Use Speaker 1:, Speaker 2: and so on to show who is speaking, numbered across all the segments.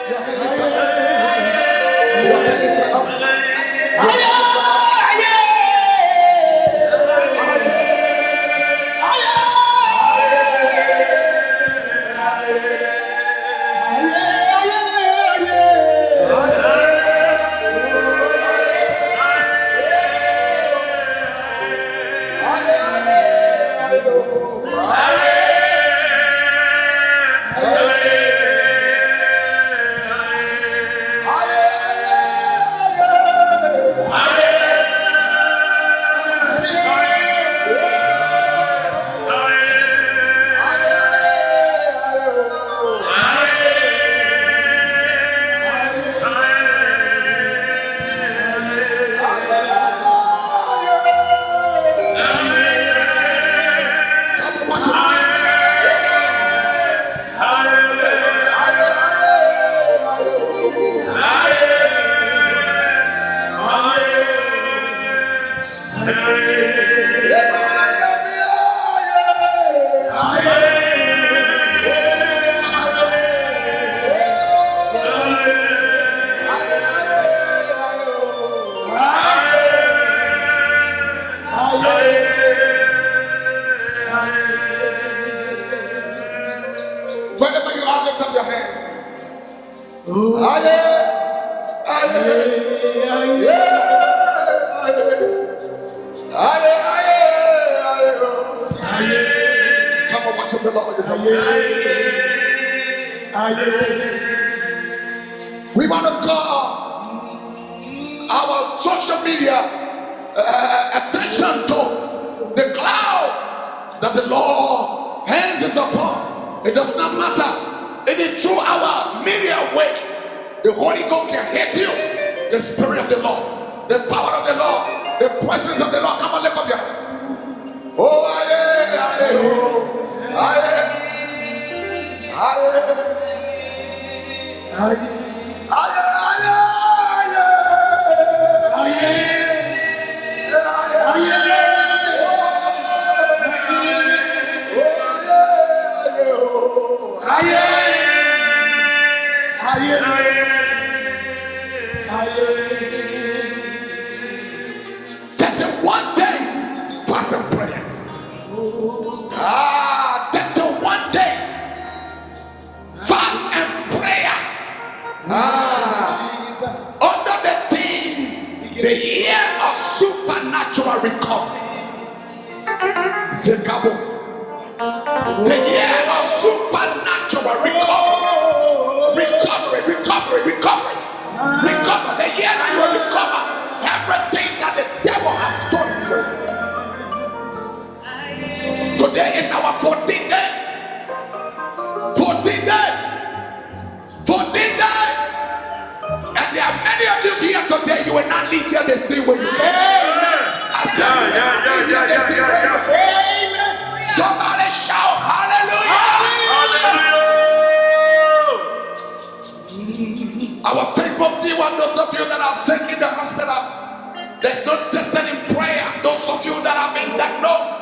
Speaker 1: Your hand lifted up. Your hand lifted up. Whenever you are, lift up your hand. Come on, worship the Lord. We want to call our social media attention to the cloud that the Lord hands is upon. It does not matter. Even through our media way, the Holy Ghost can hit you. The Spirit of the Lord, the power of the Lord, the presence of the Lord. Come on, lift up your hand. Oh, one days fast and prayer. 31 days fast and prayer. Under the theme, the year of supernatural recovery. Zekabo. The year of supernatural recovery. Recovery. Recover. The year that you will recover everything that the devil has stolen from you. Today is our 14th day. 14th day. 14th day. And there are many of you here today. You will not leave here the same way you came. I said you will not leave here the same way you came. Somebody shout hallelujah. Our Facebook viewer, those of you that are sick in the hospital, there's no distance in prayer. Those of you that have been diagnosed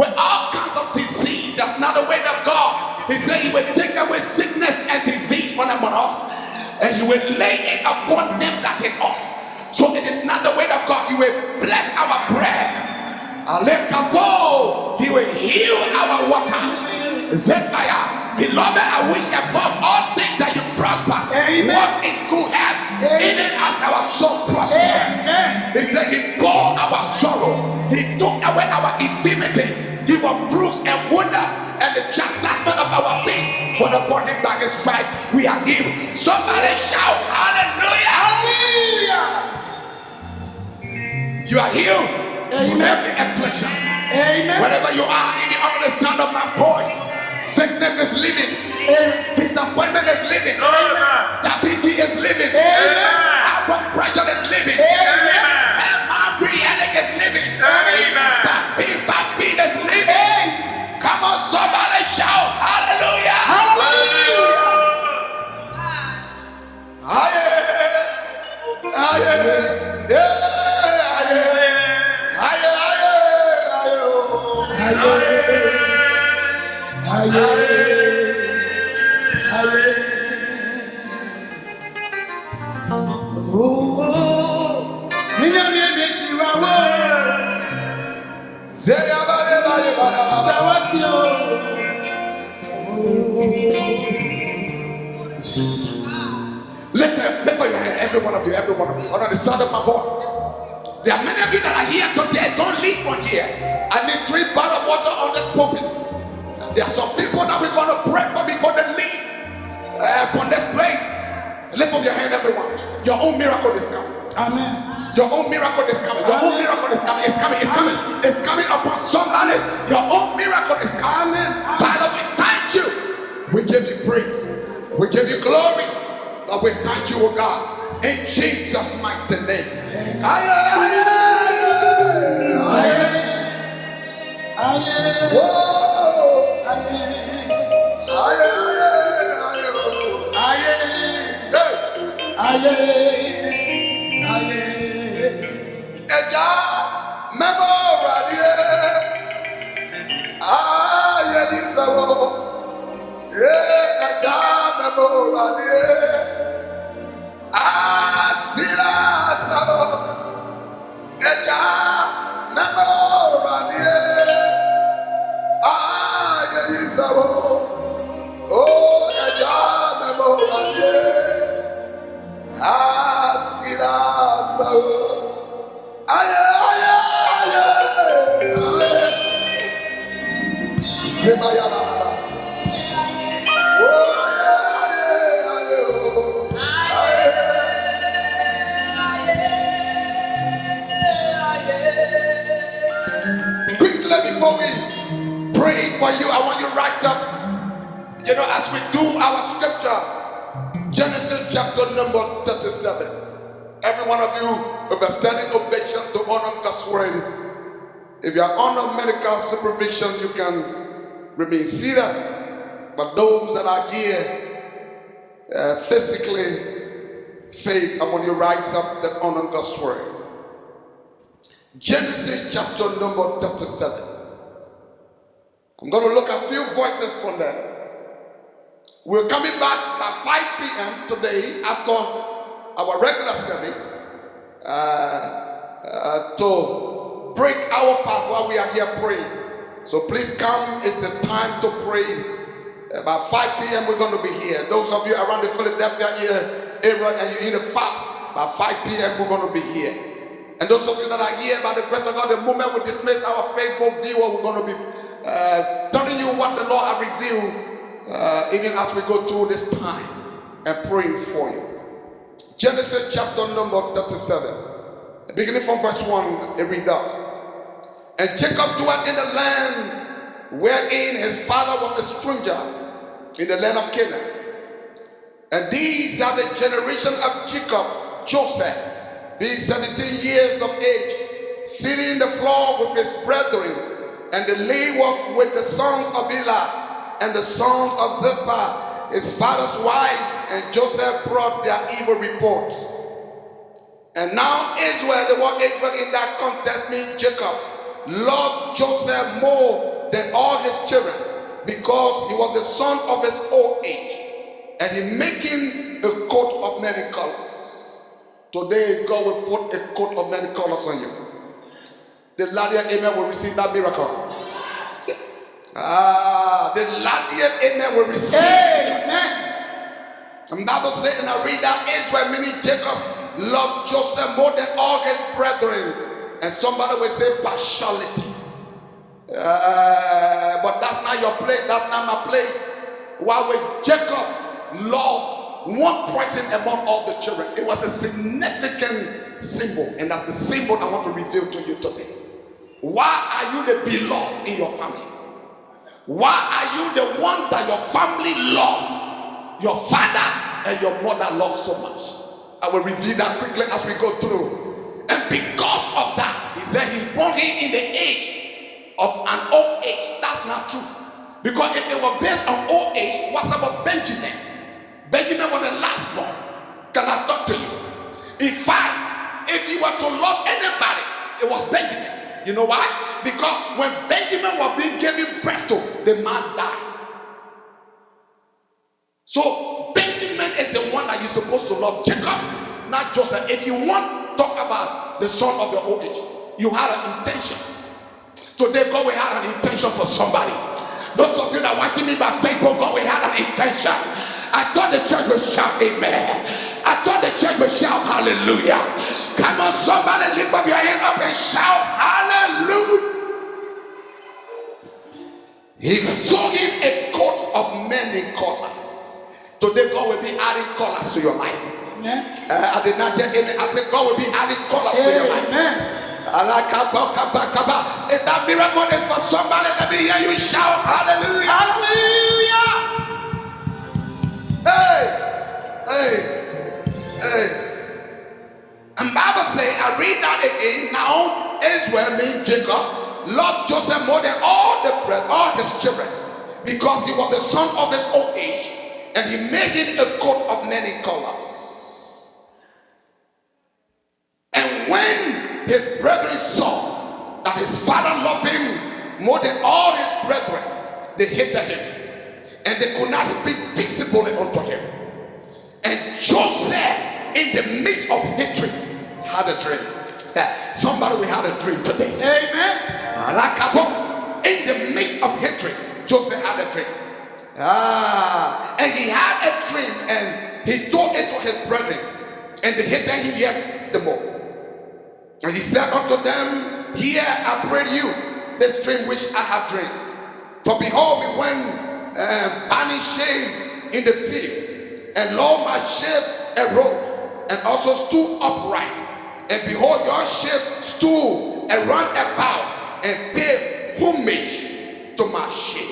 Speaker 1: with all kinds of disease, that's not the way of God. He said he will take away sickness and disease from among us, and he will lay it upon them that hate us. So it is not the way of God. He will bless our bread. He will heal our water. Zechariah, beloved, I wish above all things that you prosper. Walk in good health, even as our soul prosper. He said he bore our sorrow. He took away our infirmity. He was bruised and wounded, and the chastisement of our peace was upon him. By his stripes we are healed. Somebody shout hallelujah. Hallelujah. You are healed from every affliction. Amen. Wherever you are, even under the sound of my voice, sickness is leaving. Disappointment is leaving. Diabetes is leaving. High blood pressure is leaving. Migraine headache is leaving. Backbeat is leaving. Come on, somebody shout hallelujah. Hallelujah. Lift up your hand, every one of you, under the sound of my voice. There are many of you that are here today. Don't leave from here. I need 3 bottles of water on this pulpit. There are some people that we're going to pray for before they leave from this place. Lift up your hand, everyone. Your own miracle is coming. Amen. Your own miracle is coming. Your own miracle is coming. It's coming. It's coming. It's coming upon somebody. Your own miracle is coming. Amen. Father, we thank you. We give you praise. We give you glory. Lord, we thank you, oh God. In Jesus' mighty name. Quickly before we pray for you, I want you to rise up. You know, as we do our scripture, Genesis chapter number 37. Every one of you with a standing ovation to honor God's word. If you are under medical supervision, you can remain seated. But those that are here physically, faith, I want you to rise up and honor God's word. Genesis chapter number 37. I'm going to look at a few voices from there. We're coming back by 5 p.m. today after our regular service to break our fast while we are here praying. So please come. It's the time to pray. About 5 p.m. we're going to be here. Those of you around the Philadelphia area and you're in the fast, by 5 p.m. we're going to be here. And those of you that are here, by the grace of God, the moment we dismiss our Facebook viewer, we're going to be telling you what the Lord has revealed, even as we go through this time and praying for you. Genesis chapter number 37, beginning from verse 1, it reads thus. And Jacob dwelt in the land wherein his father was a stranger, in the land of Canaan. And these are the generation of Jacob, Joseph, being 17 years of age, feeding the floor with his brethren, and the lay was with the sons of Bilhah and the sons of Zilpah, his father's wives, and Joseph brought their evil reports. And now Israel, the word Israel in that context means Jacob, loved Joseph more than all his children, because he was the son of his old age, and he making a coat of many colors. Today, God will put a coat of many colors on you. The Ladia Amen will receive that miracle. The Ladia Amen will receive. Amen. The Bible said, and I read that Israel, meaning Jacob, loved Joseph more than all his brethren. And somebody will say partiality. But that's not your place. That's not my place. While with Jacob loved one person among all the children, it was a significant symbol, and that's the symbol I want to reveal to you today. Why are you the beloved in your family? Why are you the one that your family love, your father and your mother love so much? I will reveal that quickly as we go through. And because of that, he said he's born in the age of an old age. That's not true. Because if it were based on old age, what's about Benjamin? Benjamin was the last born. Can I talk to you? In fact, if you were to love anybody, it was Benjamin. You know why? Because when Benjamin was being given birth to, the man died. So Benjamin is the one that you're supposed to love. Jacob not Joseph. If you want to talk about the son of your old age, you had an intention. Today, God will have an intention for somebody. Those of you that are watching me by Facebook, God will have an intention. I thought the church would shout amen. I thought the church would shout hallelujah. Come on, somebody, lift up your hand up and shout hallelujah. He saw him a coat of many colors. Today, God will be adding colors to your life. Amen. I did not get any. I said, God will be adding colors to your life. Amen. If that miracle is for somebody, let me hear you shout hallelujah. Hallelujah. Hey. And Bible say, I read that again. Now Israel, means Jacob, loved Joseph more than all his children, because he was the son of his old age, and he made him a coat of many colors. And when his brethren saw that his father loved him more than all his brethren, they hated him, and they could not speak peaceably unto him. And Joseph, in the midst of hatred, had a dream. Somebody will have a dream today. Amen. In the midst of hatred, Joseph had a dream. And he had a dream, and he told it to his brethren, and they hated him yet the more. And he said unto them, Hear, I pray you, this dream which I have dreamed. For behold, we went burning sheaves in the field, and lo, my sheep arose, and also stood upright. And behold, your sheep stood and ran about and paid homage to my sheep.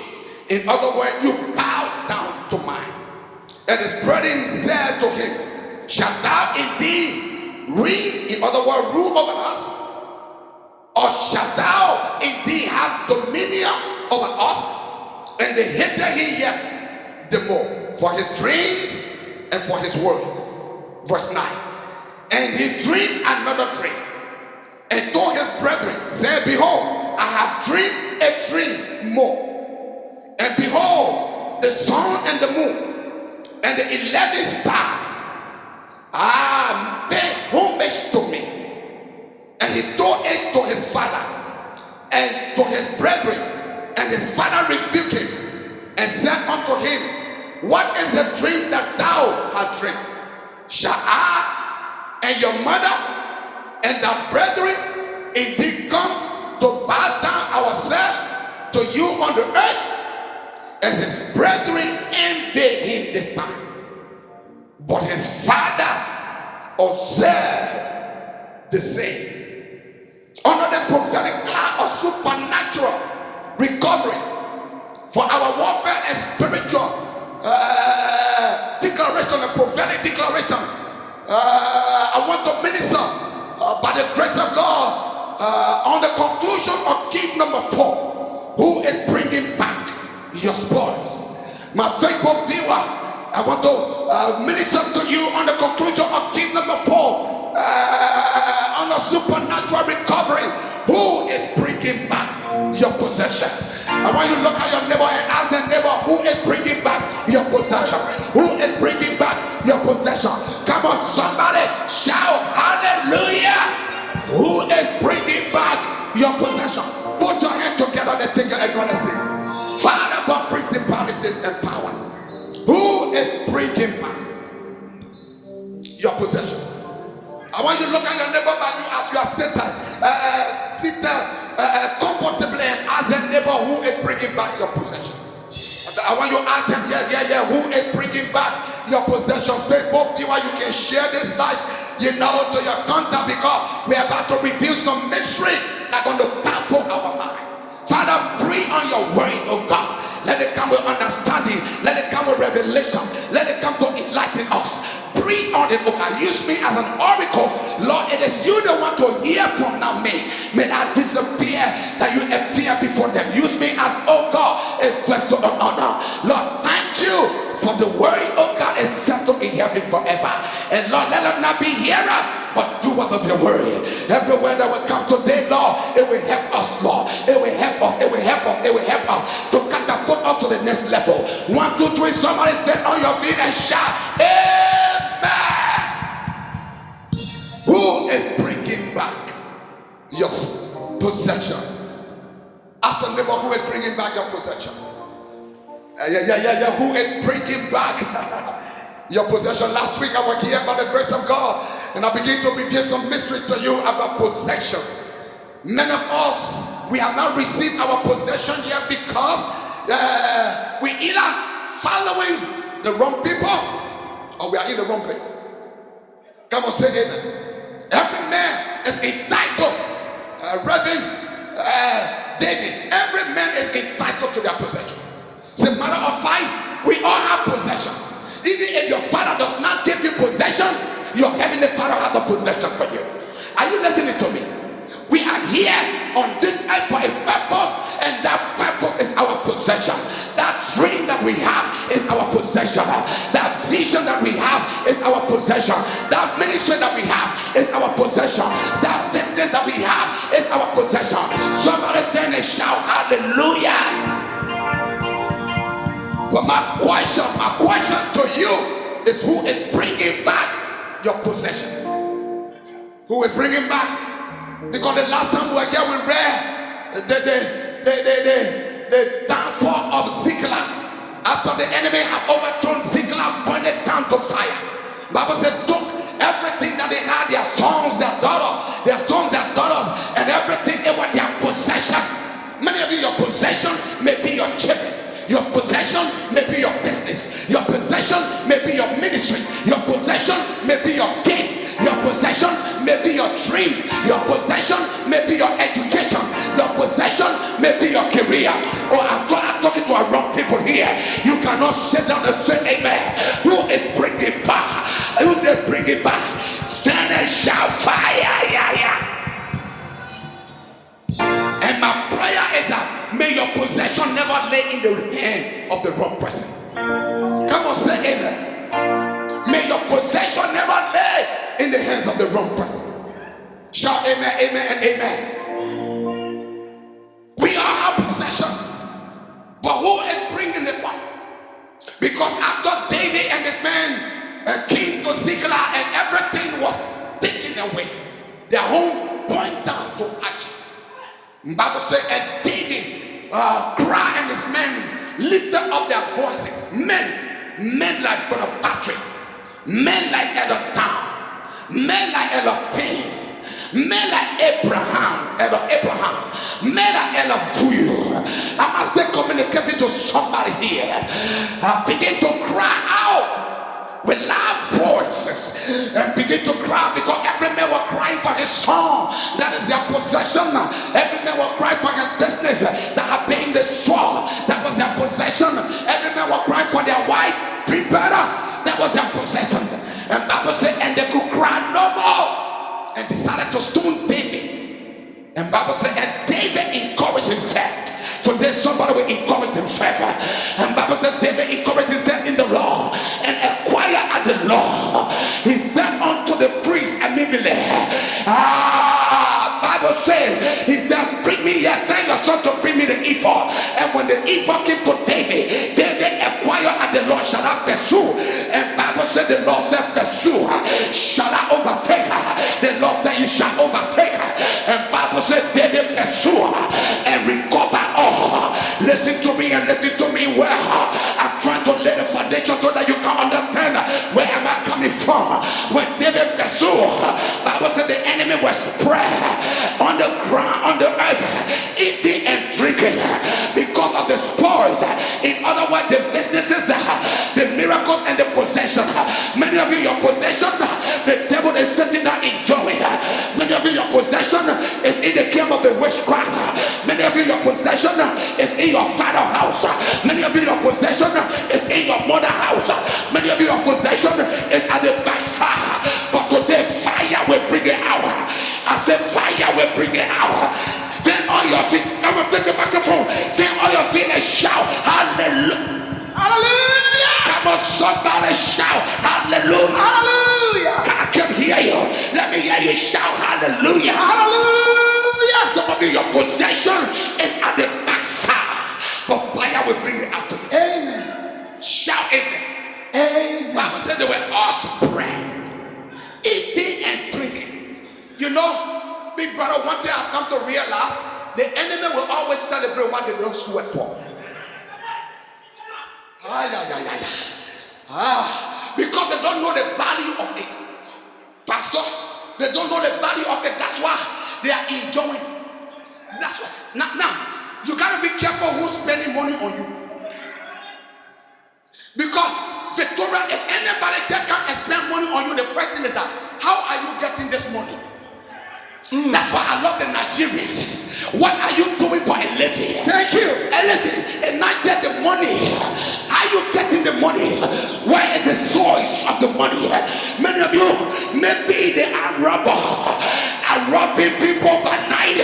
Speaker 1: In other words, you bow down to mine. And his brethren said to him, Shalt thou indeed reign, in other words, rule over us? Or shalt thou indeed have dominion over us? And they hated him yet the more for his dreams and for his words. Verse 9. And he dreamed another dream, and told his brethren, saying, Behold, I have dreamed a dream more. And behold, the sun and the moon and the 11 stars pay homage to me. And he told it to his father and to his brethren. And his father rebuked him and said unto him, What is the dream that thou hast dreamed? Shall I and your mother and thy brethren indeed come to bow down ourselves to you on the earth? And his brethren envied him this time. But his father observed the same. Under the prophetic cloud of supernatural recovery for our warfare and spiritual declaration, a prophetic declaration, I want to minister by the grace of God on the conclusion of key number 4, who is bringing back your spoils. My Facebook viewer, I want to minister to you on the conclusion of key number 4 on a supernatural recovery. Who is bringing back your possession? I want you to look at your neighbor and ask the neighbor, who is bringing back your possession? Who is bringing back your possession? Come on, somebody, shout hallelujah. Who is bringing back your possession? Put your hand together and take and gonna sing. Father, but principalities and power, who is bringing back your possession? I want you to look at your neighbor by you as you are seated comfortably, and ask the neighbor, who is bringing back your possession? I want you to ask them, who is bringing back your possession? Facebook viewer, you can share this live, to your contact, because we are about to reveal some mystery that are going to baffle our mind. Father, breathe on your word, oh God. Let it come with understanding. Let it come with revelation. Let it come to enlighten us. Breathe on it, oh God. Use me as an oracle. Lord, it is you that want to hear from now. May I disappear, that you appear before them. Use me as, oh God, a vessel of honor. Lord, thank you for the word, oh God, is settled in heaven forever. And Lord, let us not be hearer, but doer of your word. Every word that will come today, Lord, it will help us, Lord. It will help us. It will help us. It will help us to catapult us to the next level. 1, 2, 3. Somebody stand on your feet and shout, Amen. Possession. Ask a neighbor who is bringing back your possession. Who is bringing back your possession? Last week I was here by the grace of God, and I began to reveal some mystery to you about possessions. Many of us, we have not received our possession yet because we either following the wrong people or we are in the wrong place. Come on, say amen. Every man is entitled, Reverend David, every man is entitled to their possession. As a matter of fact, we all have possession. Even if your father does not give you possession, your heavenly father has the possession for you. Are you listening to me? We are here on this earth for a purpose, and that purpose is our possession. That dream that we have is our possession. That vision that we have is our possession. That ministry that we have is our possession. That business that we have is our possession. Somebody stand and shout hallelujah. But my question to you is, who is bringing back your possession? Who is bringing back? Because the last time we were here, we read the downfall of Ziklag. After the enemy had overthrown Ziklag, pointed down to fire. Bible said, took everything that they had, their sons, their daughters, and everything, it was their possession. Many of you, your possession may be your children. Your possession may be your business. Your possession may be your ministry. Your possession may be your gift. Your possession may be your dream. Your possession may be your education. Your possession may be your career. Oh, I'm talking to our wrong people here. You cannot sit down and say amen. Who is bringing back? Who is bringing back? Stand and shout fire. And my prayer is that may your possession never lay in the hand of the wrong person. Come on, say amen. May your possession never lay in the hands of the wrong person. Shout amen, amen, and amen. We all have possession, but who is bringing it back? Because after David and his men came to Ziklag and everything was taken away, their home point down to ashes. The Bible says, and David cried, and his men lifted up their voices. Men like Brother Patrick, men like Elder Town, men like Elder Payne, men like Abraham, men like Elder Vuyo. I must say, communicating to somebody here. Begin to cry out with loud voices and begin to cry, because every man was crying for his son that is their possession. Every man was crying for his business that had been destroyed, that was their possession. Every man was crying for their wife, be better, that was their possession. And Bible said, and they could cry no more, and decided to stone David. And Bible said, and David encouraged himself. Today somebody will encourage himself. And Bible said David encouraged himself in the law and acquired at the law. He said unto the priest immediately, Bible said, he said, bring me here, tell your son to bring me the ephod. And when the ephod came to David, David acquired at the law, shall I pursue? And Bible said, the Lord said, pursue, shall I overtake her? The Lord said, you shall overtake her. And Bible said, David pursue her and recover all. Listen to me and listen to me well. I'm trying to lay the foundation so that you can understand where am I coming from. When David pursued, Bible said the enemy was spread on the ground, on the earth, eating and drinking because of the spoils. In other words, the businesses, the miracles and the possession. Many of you, your possession, the devil is sitting there enjoying. Many of you, your possession is in the camp of the witchcraft. Many of you, your possession is in your father's house. Many of you, your possession is in your mother's house. Many of you, your possession is at the backside. But today, fire will bring it out. I said, fire will bring it out. Stand on your feet. I'm going to take the microphone. Stand on your feet and shout, hallelujah. Hallelujah. Come on, somebody shout, hallelujah. Hallelujah. I can hear you. Let me hear you shout, hallelujah. Hallelujah. Some of you, your possession is at the backside, but fire will bring it out to you. Amen. Shout amen. Amen. Bible said they were all spread, eating and drinking. You know, big brother, one thing I've come to realize, the enemy will always celebrate what they don't sweat for. Because they don't know the value of it. Pastor, they don't know the value of it. That's why they are enjoying. That's why. Now, you gotta be careful who's spending money on you. Because Victoria, if anybody just come and spend money on you, the first thing is that, how are you getting this money? That's why I love the Nigerians. What are you doing for a living?
Speaker 2: Thank you.
Speaker 1: And listen, and not get the money. How you getting the money? Where is the source of the money? Many of you, maybe they are robbing people by night,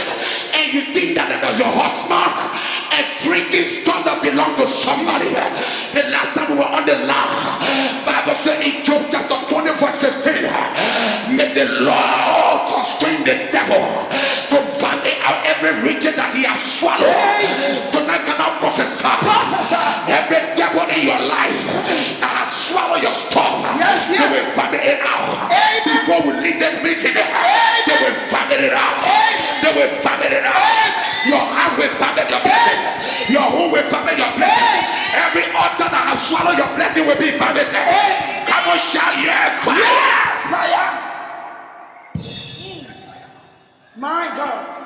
Speaker 1: and you think that is your husband and drinking stuff that belong to somebody. The last time we were on the line, Bible said in Job chapter 20 verse 15, may the Lord constrain the devil to vomit out every region that he has swallowed. Tonight can I prophesy? Every devil in your life that has swallowed your stuff, they will vomit it out. Before we leave this meeting, they will vomit it out. They will vomit it out. Your house will vomit your blessing. Your home will vomit your blessing. Every altar that has swallowed your blessing will be vomited. Come on, shout, yes, fire.
Speaker 2: Yes, fire. My God.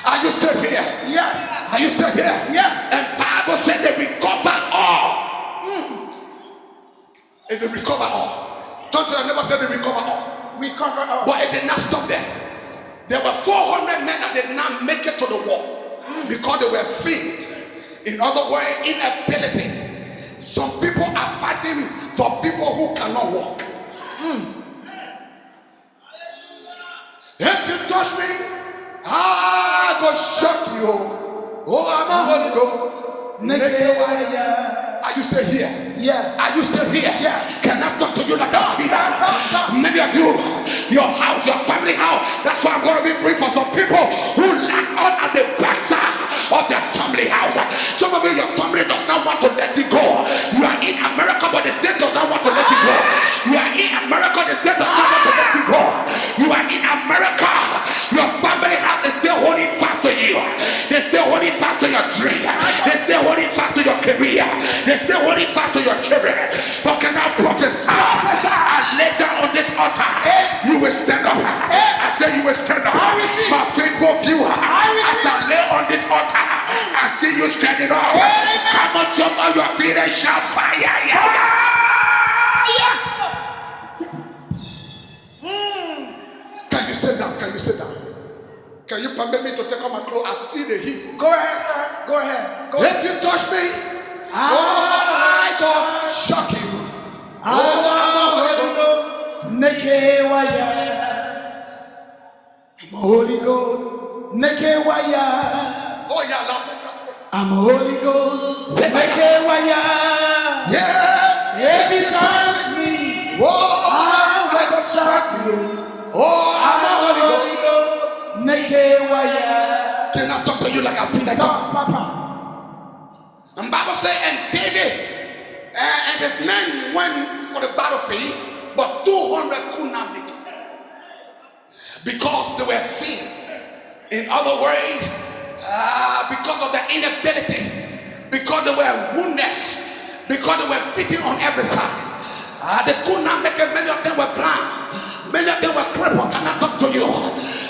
Speaker 1: Are you still here?
Speaker 2: Yes.
Speaker 1: Are you still here?
Speaker 2: Yes.
Speaker 1: And Bible said they recover all. And they recover all. Don't you never say they recover all?
Speaker 2: Recover all.
Speaker 1: But it did not stop there. There were 400 men that did not make it to the war because they were faint. In other words, inability. Some people are fighting for people who cannot walk. If you touch me, I go shock you. Oh, I'm a Holy Ghost. Are you still here?
Speaker 2: Yes.
Speaker 1: Are you still here?
Speaker 2: Yes.
Speaker 1: Can I talk to you like a feeder? Many of you, your house, your family house. That's why I'm going to be brief for some people who land on at the backside of their family house. Some of you, your family does not want to let you go. You are in America, but the state does not want to let you go. You are in America, the state does not want to let you go. You are in America, your family house is still holding fast to you. They're still holding fast to your dream. They're still holding fast to your career. They're still holding fast to your children. But can I prophesy? I lay down on this altar. You will stand up. I say you will stand up. My faithful viewer, as I lay on this altar, I see you standing up. Come on, jump on your feet and shout fire. Can you sit down? Can you sit down? Can you permit me to take off my clothes? I feel the heat.
Speaker 2: Go ahead, sir. Go ahead. Go
Speaker 1: if you touch me, I go shock you. I'm
Speaker 2: a Holy Ghost. Nekewaya.
Speaker 1: Oh yeah,
Speaker 2: I'm a Holy Ghost.
Speaker 1: Nekewaya. Yeah.
Speaker 2: If you touch me,
Speaker 1: I will shock you. Oh, I'm a Holy Ghost.
Speaker 2: Nekewaya.
Speaker 1: Can I talk to you like I feel like
Speaker 2: talk, Papa?
Speaker 1: And Bible says, and David and his men went for the battlefield, but 200 could not make it because they were faint. In other words, because of the inability, because they were wounded, because they were beaten on every side. They could not make it. Many of them were blind. Many of them were crippled. Can I talk to you?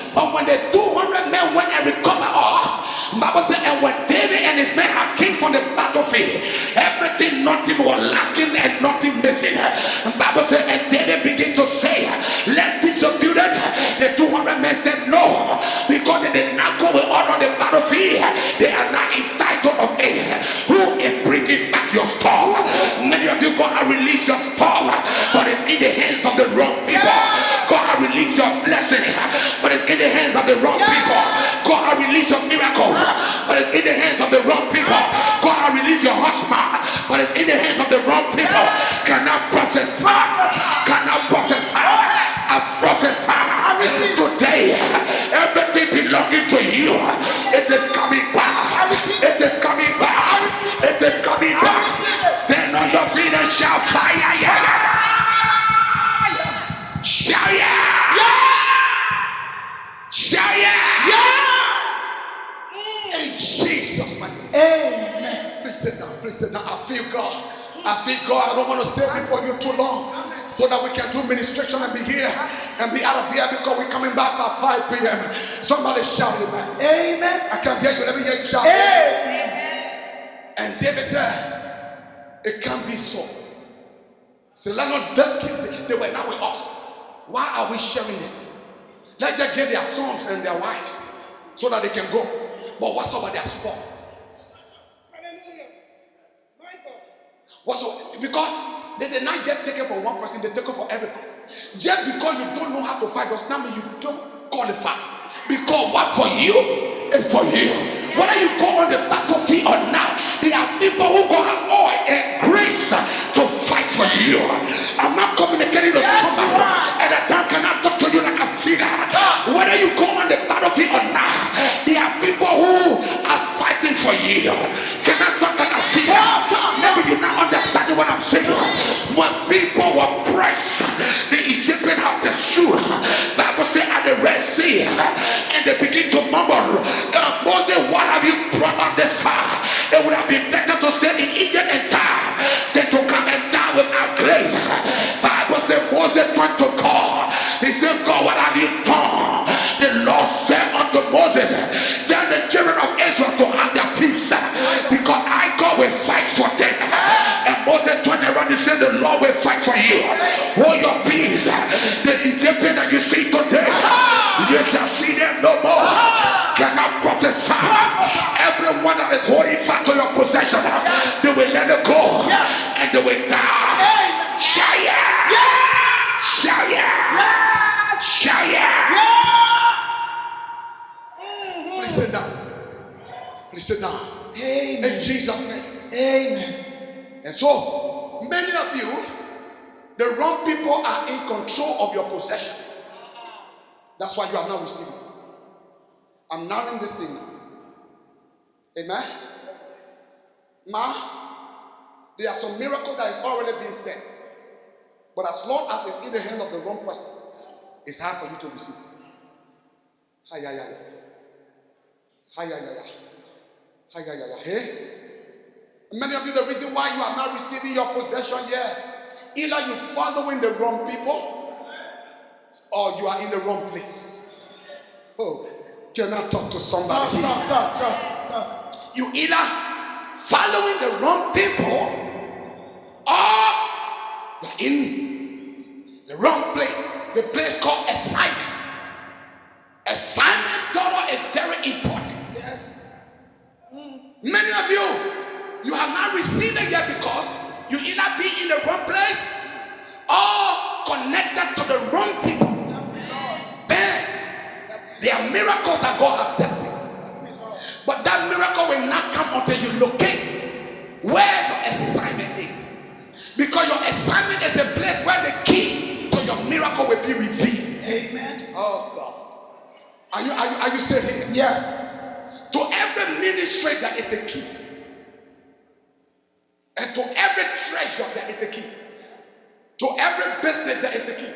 Speaker 1: But when the 200 men went and recovered all, Bible said, and when David and his men had came from the battlefield, everything, nothing was lacking and nothing missing. And Bible said, and David began to say, let distribute it. The 200 men said no, because they did not go with honor on the battlefield. They are not entitled of it. Who is bringing back your stuff? Many of you go and release your stuff, but it's in the hands of the wrong people. Go and release your blessing, but it's in the hands of the wrong people. Go and release your miracle, but it's in the hands of the wrong people. Go and release your husband, but it's in the hands of the wrong people. Can I prophesy? Can I prophesy? I prophesy today. Everything belonging to you, it is coming back. It is coming back. It is coming back. Stand on your feet and shout fire. Shout yeah. feel God, I don't want to stay before you too long, so that we can do ministration and be here and be out of here, because we're coming back at 5 p.m. Somebody shout amen.
Speaker 2: Amen.
Speaker 1: I can't hear you. Let me hear you shout.
Speaker 2: Amen.
Speaker 1: And David said, it can't be so. So let not them keep it. They were not with us. Why are we sharing them? Let them get their sons and their wives so that they can go. But what's up with their sports? What's up? Because they did not just take it for one person, they take it for everybody. Just because you don't know how to fight does not mean you don't qualify. Because what for you is for you. Whether you go on the battlefield or not, there are people who go have oil and grace to fight for you. I'm not communicating to somebody, and the time cannot talk to you like a feeder. Whether you go on the battlefield or not, there are people who are fighting for you. Can I talk like a feeder? Maybe you're not understanding what I'm saying. When people were pressed, the Egyptian have the shoe. Bible says at the Red Sea, and they begin to murmur, Moses, what have you brought us this far? It would have been better to stay in Egypt and die than to come and die without grace. Bible says Moses went to God. He said, God, what have you done? The Lord said unto Moses, tell the children of Israel to have their peace, because I, God, will fight for them. And Moses turned around and said, the Lord will fight for you. Hold your peace. The Egyptian that you see today, you shall see them no more. Cannot prophesy. Everyone that is holding fast to your possession, they will let it go, and they will die. Shout yeah! Shout yeah! Shout yeah! Please sit down. Please sit down.
Speaker 2: Amen.
Speaker 1: In Jesus' name.
Speaker 2: Amen.
Speaker 1: And so, many of you, the wrong people are in control of your possession. That's why you are not receiving. I'm now in this thing now. Amen. Ma, there are some miracles that is already being said. But as long as it's in the hand of the wrong person, it's hard for you to receive. Hey? Many of you, the reason why you are not receiving your possession yet, either you're following the wrong people or you are in the wrong place. Oh, can I talk to somebody? Talk. You either following the wrong people or you're in the wrong place. The place called assignment. Assignment, daughter, is very important.
Speaker 2: Yes.
Speaker 1: Many of you have not received it yet because you either be in the wrong place or connected to the wrong people. Then there are miracles that God has tested. But that miracle will not come until you locate where your assignment is. Because your assignment is a place where the key to your miracle will be revealed.
Speaker 2: Amen.
Speaker 1: Oh God. Are you still here?
Speaker 2: Yes.
Speaker 1: To every ministry there is a key. And to every treasure there is a key. To every business there is a key.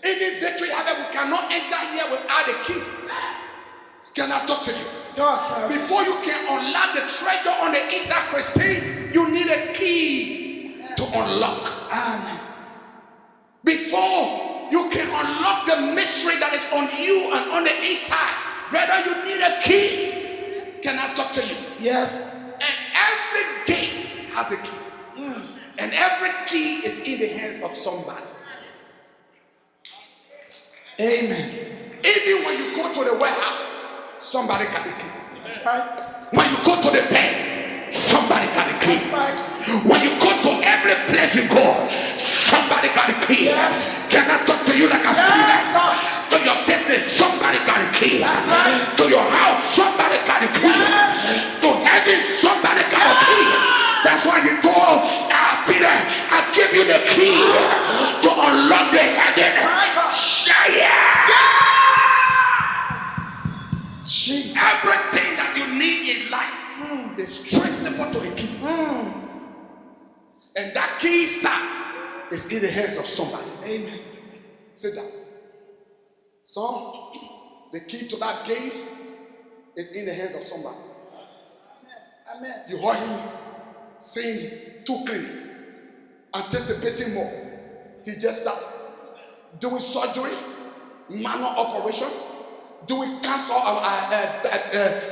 Speaker 1: Even victory, however, we cannot enter here without a key. Can I talk to you?
Speaker 2: Talk, sir.
Speaker 1: Before you can unlock the treasure on the inside, Christine, you need a key to unlock.
Speaker 2: Amen.
Speaker 1: Before you can unlock the mystery that is on you and on the inside, brother, you need a key. Can I talk to you?
Speaker 2: Yes.
Speaker 1: And every gate has a key. And every key is in the hands of somebody.
Speaker 2: Amen.
Speaker 1: Even when you go to the warehouse, somebody got the key.
Speaker 2: That's right.
Speaker 1: When you go to the bank, somebody got the key.
Speaker 2: That's right.
Speaker 1: When you go to every place you go, somebody got the key.
Speaker 2: Yes.
Speaker 1: Can I talk to you like a feeder? To your business, somebody got the key.
Speaker 2: That's right.
Speaker 1: To your house, somebody got the key.
Speaker 2: Yes.
Speaker 1: To heaven, somebody got the key. That's why you told Peter, I give you the key to unlock the heaven.
Speaker 2: Jesus.
Speaker 1: Everything that you need in life is traceable to a key. And that key, sir, is in the hands of somebody.
Speaker 2: Amen.
Speaker 1: Sit down. So, the key to that gate is in the hands of somebody.
Speaker 2: Amen.
Speaker 1: You heard him saying too clearly. anticipating more. He just started doing surgery, manual operation, doing cancer,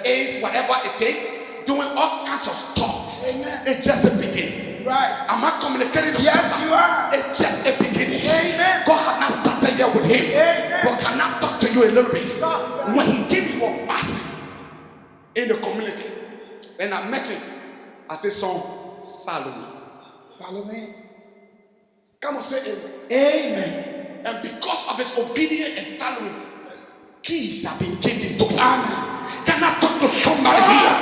Speaker 1: AIDS, whatever it takes, doing all kinds of stuff.
Speaker 2: Amen.
Speaker 1: It's just the beginning.
Speaker 2: Right.
Speaker 1: Am I communicating to
Speaker 2: Yes,
Speaker 1: someone?
Speaker 2: you are.
Speaker 1: It's just a beginning.
Speaker 2: Amen.
Speaker 1: God had not started yet with him.
Speaker 2: Amen.
Speaker 1: But can I talk to you a little bit?
Speaker 2: Talk, sir.
Speaker 1: When he gave you a passing in the community, and I met him, I said, son, follow me.
Speaker 2: Follow me.
Speaker 1: Come on, say amen.
Speaker 2: Amen.
Speaker 1: And because of his obedience and following, keys have been given to him.
Speaker 2: Amen.
Speaker 1: Can I talk to somebody here?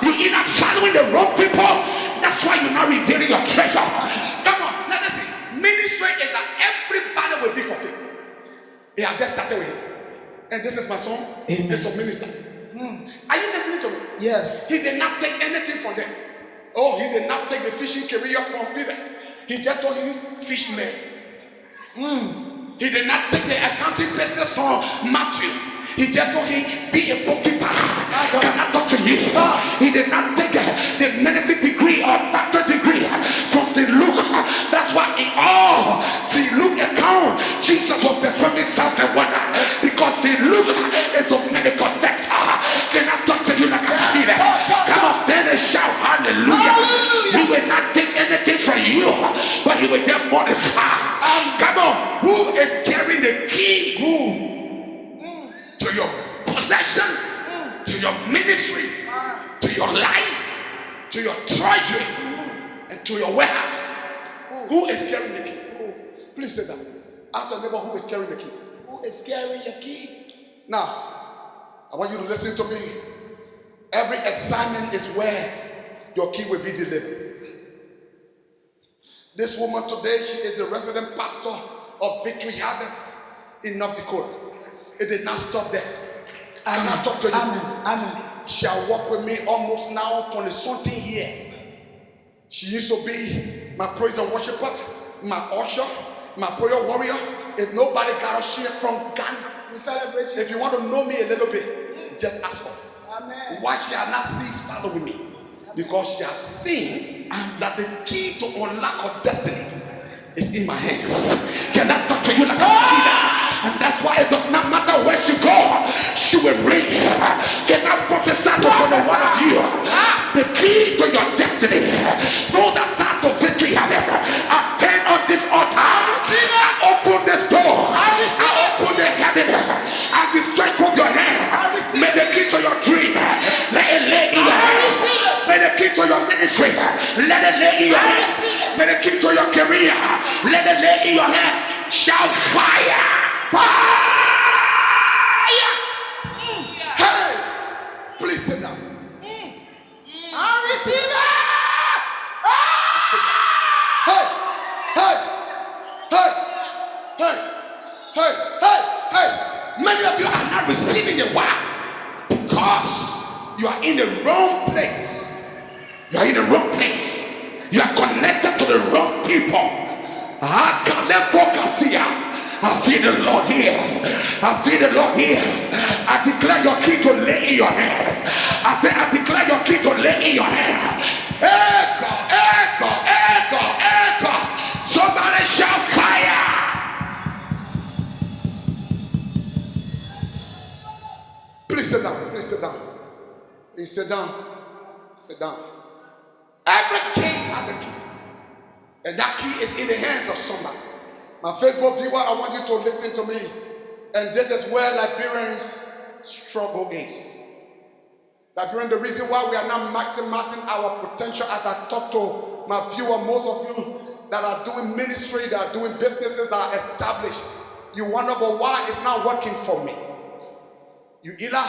Speaker 1: You're either following the wrong people, that's why you're not revealing your treasure. Come on, now listen. Ministry is that everybody will be fulfilled. They have just started with him. And this is my son.
Speaker 2: Amen.
Speaker 1: It's a minister. Are you listening to me?
Speaker 2: Yes.
Speaker 1: He did not take anything from them. Oh, he did not take the fishing career from Peter. He just told him fisherman. He did not take the accounting business from Matthew. He just told him be a bookkeeper. Can I talk to you? He did not take the medicine degree or doctor degree from St. Luke. That's why in all St. Luke account, Jesus was performing signs and wonders because St. Luke is a medical doctor. Can I talk to you like I feel it? Come on, stand and shout hallelujah. He will not take anything from you, but he will just modify. Come on, who is carrying the key? To your possession, to your ministry, to your life, to your treasury, and to your warehouse. Who is carrying the key? Please say that. Ask your neighbor who is carrying the key.
Speaker 2: Who is carrying your key?
Speaker 1: Now, I want you to listen to me. Every assignment is where your key will be delivered. This woman today, she is the resident pastor of Victory Harvest in North Dakota. It did not stop there.
Speaker 2: Amen.
Speaker 1: Can I talk to you?
Speaker 2: Amen.
Speaker 1: She has worked with me almost now 20-something years. She used to be my praise and worship part, my usher, my prayer warrior. If nobody got her, she from Ghana.
Speaker 2: We celebrate you.
Speaker 1: If you want to know me a little bit, just ask her.
Speaker 2: Amen.
Speaker 1: Why she has not ceased following me? Because she has seen that the key to unlock her destiny is in my hands. Can I talk to you like I see that? And that's why it does not matter where she goes, she will reign. Can I prophesy to one of you? The key to your destiny, know that part of Victory Harvest. I stand on this altar. I open this door. I open the heaven. As you stretch from your hand, may the key to your dream, let it lay in your hand. May the key to your ministry, let it lay in your hand. May the key to your career, let it lay in your hand. Shout fire! Fire! Hey! Please sit down.
Speaker 2: I receive it!
Speaker 1: Hey! Many of you are not receiving it. Why? Because you are in the wrong place. You are in the wrong place. You are connected to the wrong people. I feel the Lord here. I feel the Lord here. I declare your key to lay in your hand. I say, I declare your key to lay in your hand. Echo, echo, echo, echo. Somebody shout fire. Please sit down. Please sit down. Please sit down. Sit down. Every king has a key. And that key is in the hands of somebody. My Facebook viewer, I want you to listen to me. And this is where Liberians struggle is. Liberian, the reason why we are not maximizing our potential, as I talk to my viewer, most of you that are doing ministry, that are doing businesses that are established, you wonder, but why it's not working for me? You either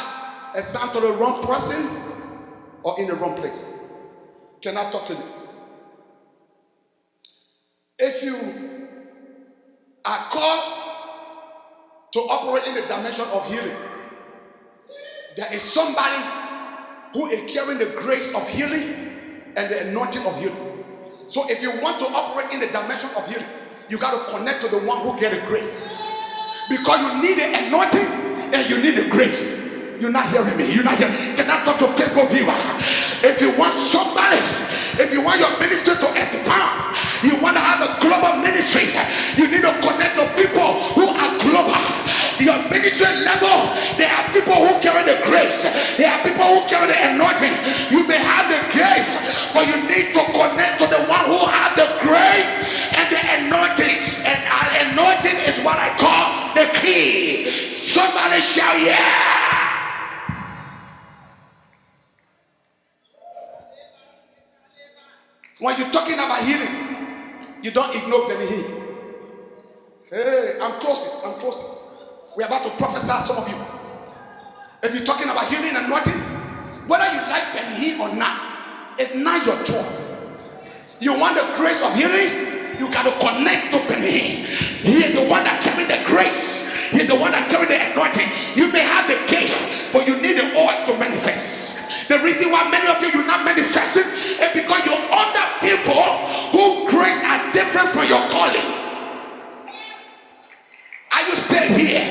Speaker 1: assign to the wrong person or in the wrong place. Can I talk to you? If you are called to operate in the dimension of healing, there is somebody who is carrying the grace of healing and the anointing of healing. So if you want to operate in the dimension of healing, you got to connect to the one who gets the grace, because you need the anointing and you need the grace. You're not hearing me. You're not hearing. Can I talk to faithful viewer? If you want somebody If you want your ministry to expand, you want to have a global ministry, you need to connect to people who are global. Your ministry level, there are people who carry the grace, there are people who carry the anointing. You may have the grace, but you need to connect to the one who has the grace and the anointing. And anointing is what I call the key. Somebody shout, yeah. When you're talking about healing, you don't ignore Benny Hinn. Hey, I'm closing. We're about to prophesy some of you. If you're talking about healing and anointing, whether you like Benny Hinn or not, it's not your choice. You want the grace of healing, you got to connect to Benny Hinn. He is the one that carries the grace. He's the one that carries the anointing. You may have the gift, but you need the oil to manifest. The reason why many of you are not manifesting is because you're under people whose grace are different from your calling. Are you still here?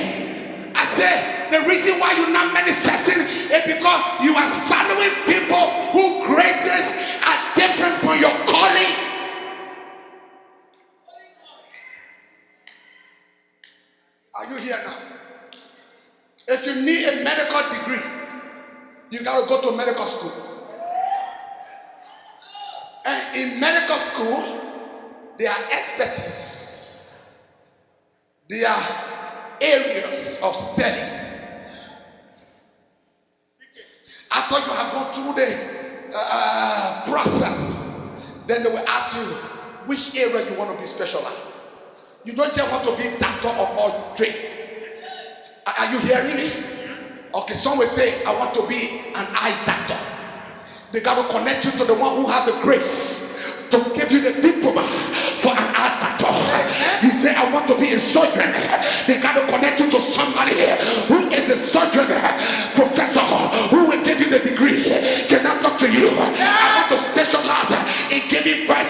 Speaker 1: I said the reason why you're not manifesting is because you are following people whose graces are different from your calling. Are you here now? If you need a medical degree, you got to go to medical school. And in medical school, there are expertise. There are areas of studies. After you have gone through the process, then they will ask you which area you want to be specialized. You don't just want to be a doctor of all trade. Are you hearing me? Okay, some will say, I want to be an eye doctor. They got to connect you to the one who has the grace to give you the diploma for an eye doctor. You say, I want to be a surgeon. They got to connect you to somebody who is a surgeon professor who will give you the degree. Can I talk to you? I want to specialize in giving birth.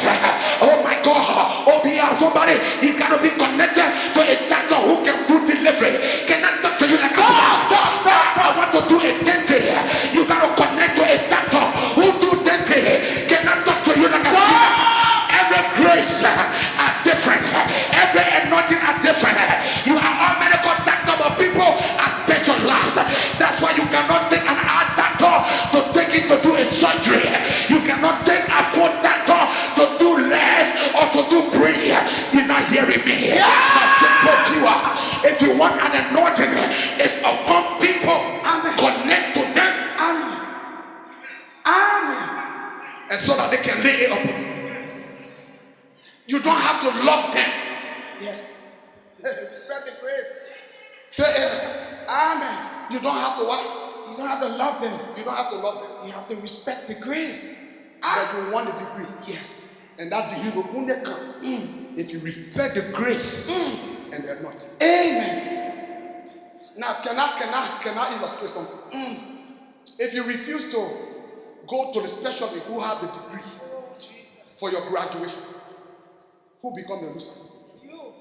Speaker 1: Oh my God. Oh, somebody, you got to be connected to a doctor who can do delivery. Can I talk to you like I want to do a dentist. You got to connect to a doctor who do dentist. Can I talk to you like every grace are different. Every anointing are different. You are all medical doctor, but people are specialized. That's why you cannot take an eye doctor to take it to do a surgery. You cannot take a foot doctor to do less or to do prayer. You're not hearing me. If you want an anointing, it's upon people. Amen. Connect to them. Amen. Amen. And so that they can lay it upon. Yes. You don't have to love them. Yes. Respect the grace. Say amen. Amen. You don't have to what? You don't have to love them. You don't have to love them. You have to respect the grace. But you want the degree. Yes. And that degree will only come if you respect the grace and the anointing. Amen. Now, can I illustrate something? If you refuse to go to the specialist who have the degree for your graduation, who become the loser? You.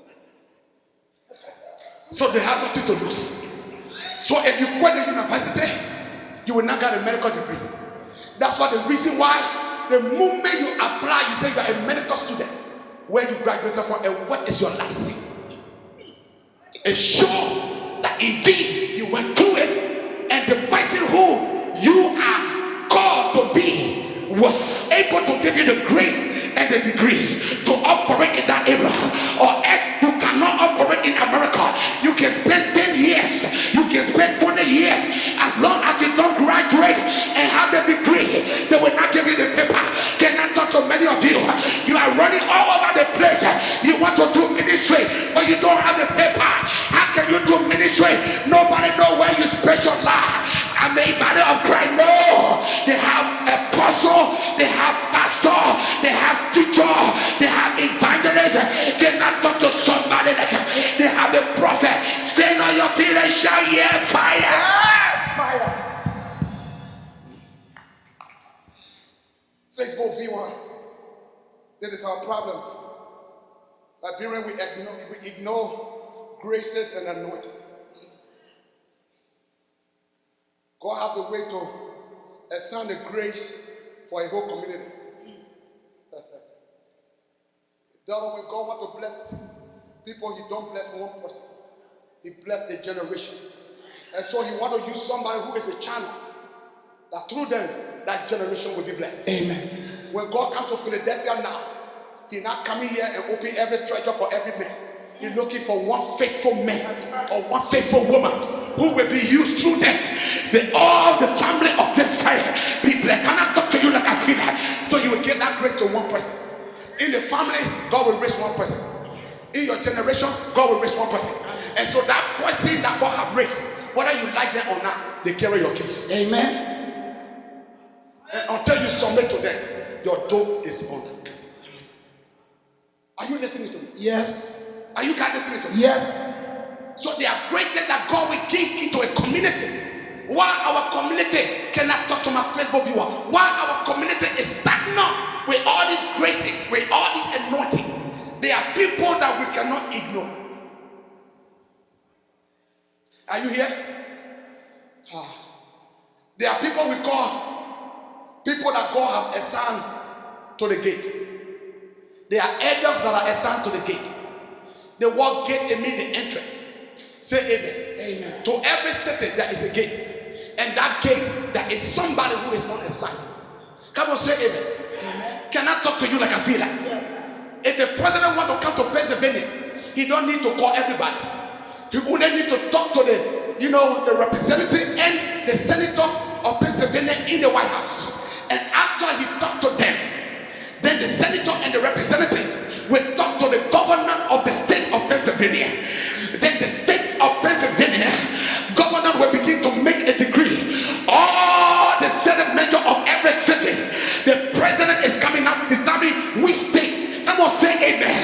Speaker 1: So they have nothing to lose. So if you quit the university, you will not get a medical degree. That's why the reason why the moment you apply, you say you are a medical student, where you graduated from, and what is your license? It's sure that indeed you went through it, and the person who you are called to be was able to give you the grace and the degree to operate in that area. Or else you cannot operate in America. You can spend 10 years, you can spend 20 years, as long as you don't graduate and have the degree, they will not give you the paper. Can I talk to many of you? You are running all over the place. You want to do ministry, but you don't have the paper. How can you do ministry? Nobody know where you specialize. I'm the body of Christ. No, they have apostle, they have pastor, they have teacher, they have evangelist. Can I talk to somebody like they have a prophet? Stand on your feet and shout, yeah, fire. Yes, fire. Facebook V1. That is our problem. Liberian, we ignore graces and anointing. God have the way to assign the grace for a whole community. Therefore, when God wants to bless people, He don't bless one person. He bless a generation. And so He wants to use somebody who is a channel, that through them, that generation will be blessed.
Speaker 2: Amen.
Speaker 1: When God comes to Philadelphia now, He's not coming here and open every treasure for every man. He's looking for one faithful man or one faithful woman who will be used through them. All the family of this people cannot talk to you like I feel like. So He will give that grace to one person. In the family, God will raise one person. In your generation, God will raise one person. And so that person that God have raised, whether you like them or not, they carry your keys.
Speaker 2: Amen.
Speaker 1: And until you submit to them, your door is on. Are you listening to me?
Speaker 2: Yes.
Speaker 1: Are you guys listening to me?
Speaker 2: Yes.
Speaker 1: So there are graces that God will give into a community. Why our community cannot talk to my Facebook viewer? Why our community is stagnant with all these graces, with all this anointing? There are people that we cannot ignore. Are you here? There are people we call people that God have assigned to the gate. There are elders that are assigned to the gate. The word gate, it means the entrance. Say amen.
Speaker 2: Amen.
Speaker 1: To every city there is a gate. And that gate, there is somebody who is not assigned. Come on, say amen.
Speaker 2: Amen.
Speaker 1: Can I talk to you like I feel like?
Speaker 2: Yes.
Speaker 1: If the president want to come to Pennsylvania, he don't need to call everybody. He only need to talk to the representative and the senator of Pennsylvania in the White House. And after he talked to them, then the senator and the representative will talk to the governor of the state of Pennsylvania. Then the state of Pennsylvania governor will begin to make a decree. All the Senate measure of every city, the president is coming out to determine which state. Come on, say amen.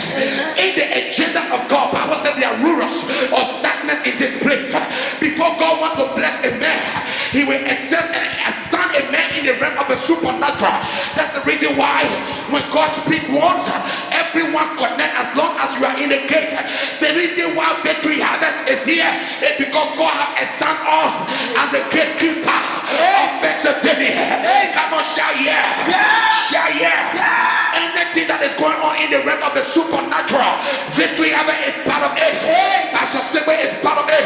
Speaker 1: In the agenda of God, Bible said there are rulers of darkness in this place. Before God wants to bless a man, He will accept and assign a man in the realm of the supernatural. That's the reason why when God speaks once, everyone connect as long as you are in the gate. The reason why Victory Harvest is here is because God has assigned us as the gatekeeper of Pennsylvania. Come on, shout yeah. Shout yeah. Anything that is going on in the realm of the supernatural, Victory Harvest is part of it. Pastor Sigma is part of it.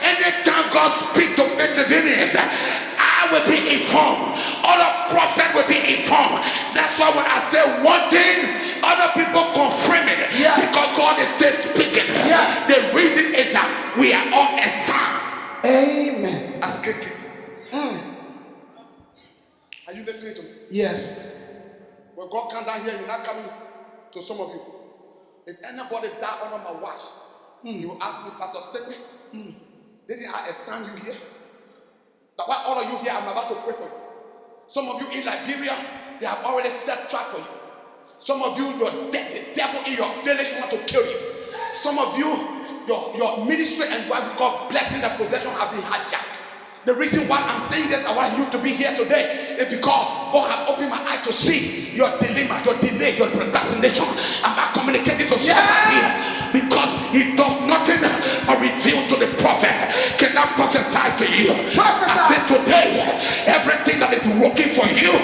Speaker 1: Anytime God speaks to Pennsylvanians, I will be informed. Other prophets will be informed. That's why when I say one thing, other people confirm it.
Speaker 2: Yes.
Speaker 1: Because God is still speaking.
Speaker 2: Yes.
Speaker 1: The reason is that we are all assigned.
Speaker 2: Amen.
Speaker 1: As gatekeepers. Are you listening to me?
Speaker 2: Yes.
Speaker 1: When God comes down here, He's not coming to some of you. If anybody die under my watch, you will ask me, Pastor Stephen, didn't I assign you here? But why all of you here, I'm about to pray for you. Some of you in Liberia, they have already set trap for you. Some of you, the devil in your village want to kill you. Some of you, your ministry and what we call blessings and possession have been hijacked. The reason why I'm saying this, I want you to be here today, is because God has opened my eye to see your dilemma, your delay, your procrastination. I'm not communicating to somebody here because He does nothing but reveal to the prophet. Can I prophesy to you? I said today, everything that is working for you,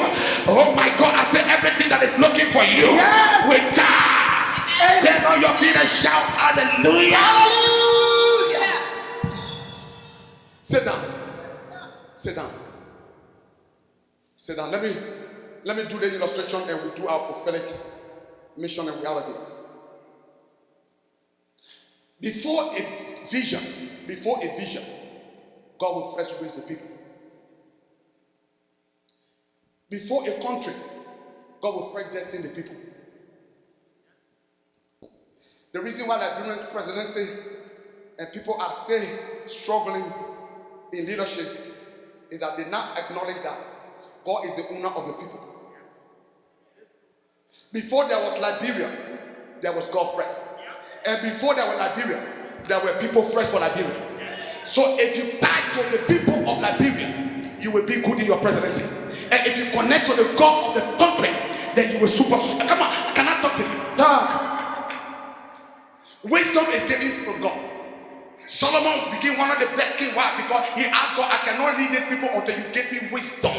Speaker 1: oh my God, I said everything that is looking for you will die. Stand on your feet and shout hallelujah.
Speaker 2: Hallelujah.
Speaker 1: Sit down. Sit down. Sit down. Let me do the illustration and we do our prophetic mission and reality. Before a vision, God will first raise the people. Before a country, God will first destine the people. The reason why Liberia's presidency and people are still struggling in leadership is that they now acknowledge that God is the owner of the people. Before there was Liberia, there was God first. And before there was Liberia, there were people first for Liberia. So if you tie to the people of Liberia, you will be good in your presidency. And if you connect to the God of the country, then you will super. Come on, can I talk to you?
Speaker 2: Talk.
Speaker 1: Wisdom is given from God. Solomon became one of the best kings. Why? Because he asked God, I cannot lead these people until you give me wisdom.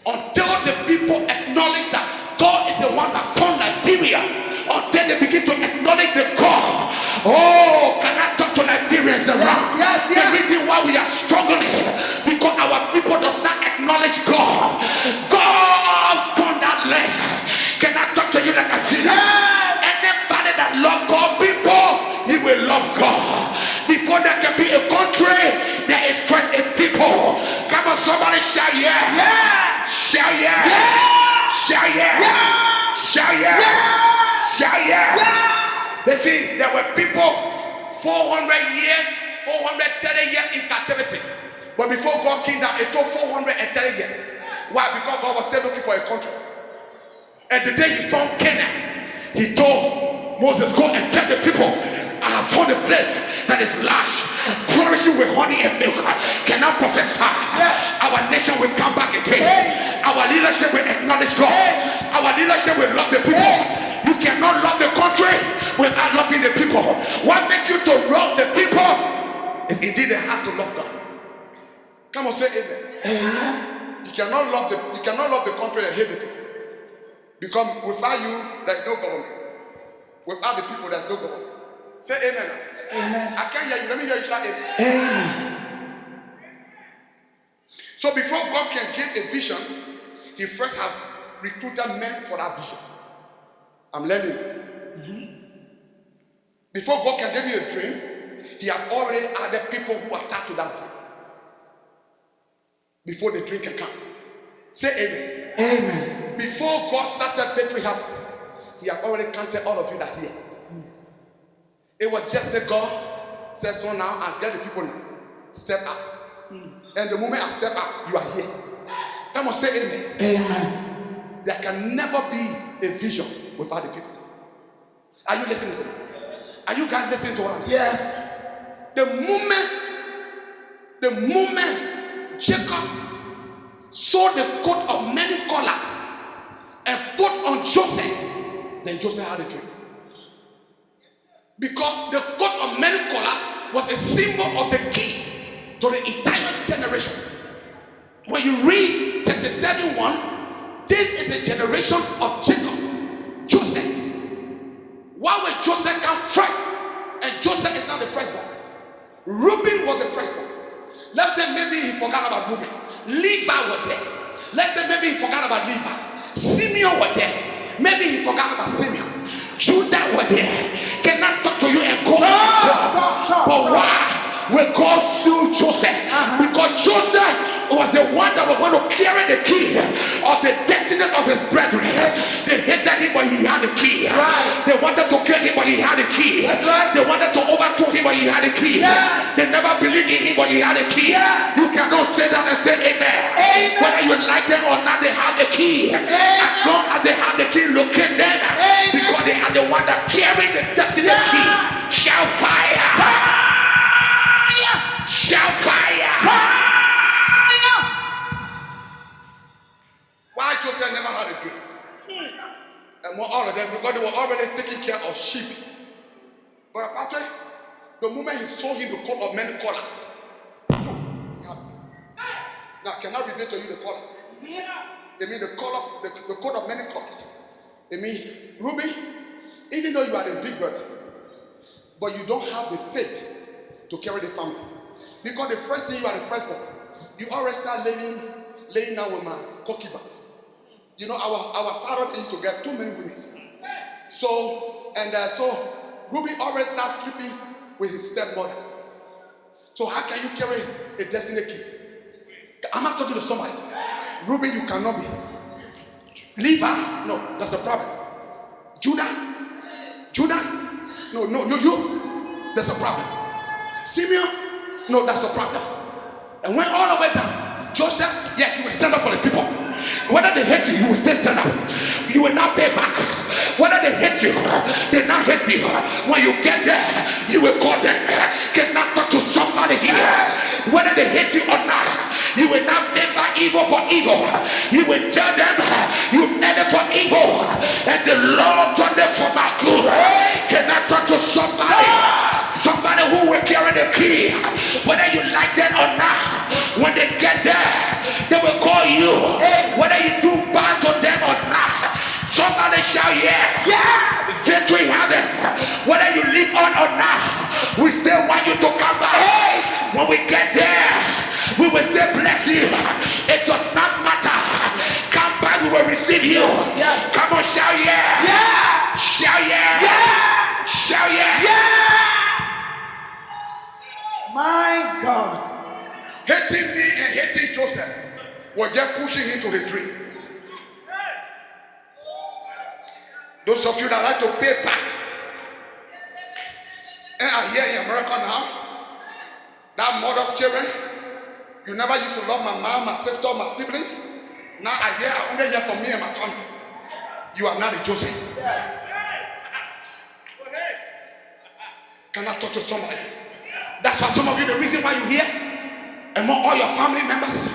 Speaker 1: Until the people acknowledge that God is the one that formed Liberia, until they begin to acknowledge the God. Oh, can I talk to Nigerians around?
Speaker 2: Yes.
Speaker 1: The reason why we are struggling because our people does not acknowledge God. God from that land. Can I talk to you like I feel?
Speaker 2: Yes.
Speaker 1: Anybody that love God, people, he will love God. Before there can be a country, there is first a people. Come on, somebody shout yeah.
Speaker 2: Yes.
Speaker 1: Shout yeah.
Speaker 2: Yeah.
Speaker 1: Shout yeah.
Speaker 2: Yeah.
Speaker 1: Shout yeah.
Speaker 2: Yeah.
Speaker 1: Shout yeah.
Speaker 2: Yes.
Speaker 1: They see, there were people 400 years, 430 years in captivity. But before God came down, it took 430 years. Why? Because God was still looking for a country. And the day he found Canaan, he told Moses, go and tell the people, I have found a place that is large, flourishing with honey and milk. Can I prophesy?
Speaker 2: Yes.
Speaker 1: Our nation will come back again.
Speaker 2: Hey.
Speaker 1: Our leadership will acknowledge God.
Speaker 2: Hey.
Speaker 1: Our leadership will love the people.
Speaker 2: Hey.
Speaker 1: You cannot love the country without loving the people. What makes you to love the people is indeed the heart to love God. Come on, say amen.
Speaker 2: Amen.
Speaker 1: You cannot love the country and hate the people. Because without you, there's no government. Without the people, there's no government. Say amen.
Speaker 2: Amen.
Speaker 1: I can't hear you. Let me hear you shout amen.
Speaker 2: Amen.
Speaker 1: So before God can give a vision, he first have recruited men for that vision. I'm learning. Before God can give you a dream, he have already added people who are attached to that dream. Before the dream can come. Say amen.
Speaker 2: Amen.
Speaker 1: Before God started Victory Harvest, he had already counted all of you that here. It was just a God said so now and tell the people now, step up. And the moment I step up, you are here. Come on, say amen.
Speaker 2: Amen.
Speaker 1: There can never be a vision without the people. Are you listening to me? Are you guys listening to what I'm saying?
Speaker 2: Yes.
Speaker 1: The moment Jacob saw the coat of many colors and put on Joseph, then Joseph had a dream. Because the coat of many colors was a symbol of the key to the entire generation. When you read 37:1, this is the generation of Jacob, Joseph. Why would Joseph come first? And Joseph is not the firstborn. Reuben was the firstborn. Let's say maybe he forgot about Reuben. Levi was there. Let's say maybe he forgot about Levi. Simeon was there. Maybe he forgot about Simeon. Judah was there. Can I talk to you and go? But why will God still Joseph? Because Joseph was the one that was going to carry the key of the destiny of his brethren. They hated him, but he had the key.
Speaker 2: Right.
Speaker 1: They wanted to kill him, but he had the key.
Speaker 2: That's right.
Speaker 1: They wanted to overthrow him, but he had the key.
Speaker 2: Yes.
Speaker 1: They never believed in him, but he had the key.
Speaker 2: Yes.
Speaker 1: You cannot say that and say amen.
Speaker 2: Amen.
Speaker 1: Whether you like them or not, they have the key.
Speaker 2: Amen.
Speaker 1: As long as they have the key, locate them.
Speaker 2: Amen.
Speaker 1: Because they are the one that carry the destiny key. Shout fire.
Speaker 2: Fire.
Speaker 1: Shout fire.
Speaker 2: Fire.
Speaker 1: Why Joseph never had a dream? And all of them, because they were already taking care of sheep. But apart from the moment he saw him the coat of many colors. Now, can I reveal to you the colors? They mean the colors, the coat of many colors. They mean, Reuben, even though you are the big brother, but you don't have the faith to carry the family. Because the first thing you are the firstborn, you already start laying down with my concubines. You know, our father used to get too many women. So Reuben already starts sleeping with his stepmothers. So how can you carry a destiny key? I'm not talking to somebody. Reuben, you cannot be. Levi, no, that's the problem. Judah, no, you, that's a problem. Simeon, no, that's a problem. And when all the way down, Joseph, yeah, you will stand up for the people. Whether they hate you, you will still stand up. You will not pay back. Whether they hate you, they not hate you. When you get there, you will call them. Get not talk to somebody here. Whether they hate you or not, you will not pay back evil for evil. You will tell them you made it for evil, and the Lord turned it for my good. Can I talk to somebody? Somebody who will carry the key, whether you like that or not. When they get there, they will call you. Whether you do bad to them or not. Somebody shout, yeah.
Speaker 2: Yeah.
Speaker 1: to harvest. Whether you live on or not, we still want you to come back. When we get there, we will still bless you. It does not matter. Come back, we will receive you.
Speaker 2: Yes.
Speaker 1: Come on, shout yeah.
Speaker 2: Yeah.
Speaker 1: Shout yeah.
Speaker 2: Yes.
Speaker 1: Shout yeah.
Speaker 2: Yes. My God.
Speaker 1: Hating me and hating Joseph were just pushing him to his dream. Those of you that like to pay back and are here in America now, that mother of children, you never used to love my mom, my sister, my siblings. Now I only hear from me and my family. You are not a Joseph.
Speaker 2: Yes.
Speaker 1: Can I talk to somebody? That's why some of you, the reason why you're here, among all your family members,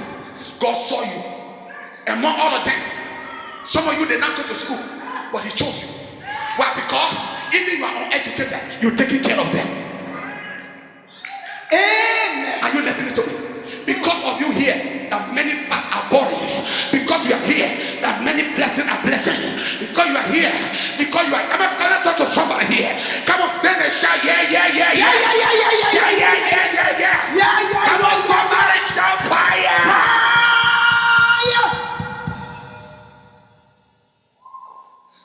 Speaker 1: God saw you. Among all of them, some of you did not go to school, but He chose you. Why? Because even you are uneducated, you're taking care of them.
Speaker 2: Amen.
Speaker 1: Are you listening to me? Because of you here, that many are born. Because you are here, that many blessings are blessing. Because you are here, because you are. Can I talk to somebody here? Come on, send a shout, yeah. Shout, yeah. Come on, somebody shout fire.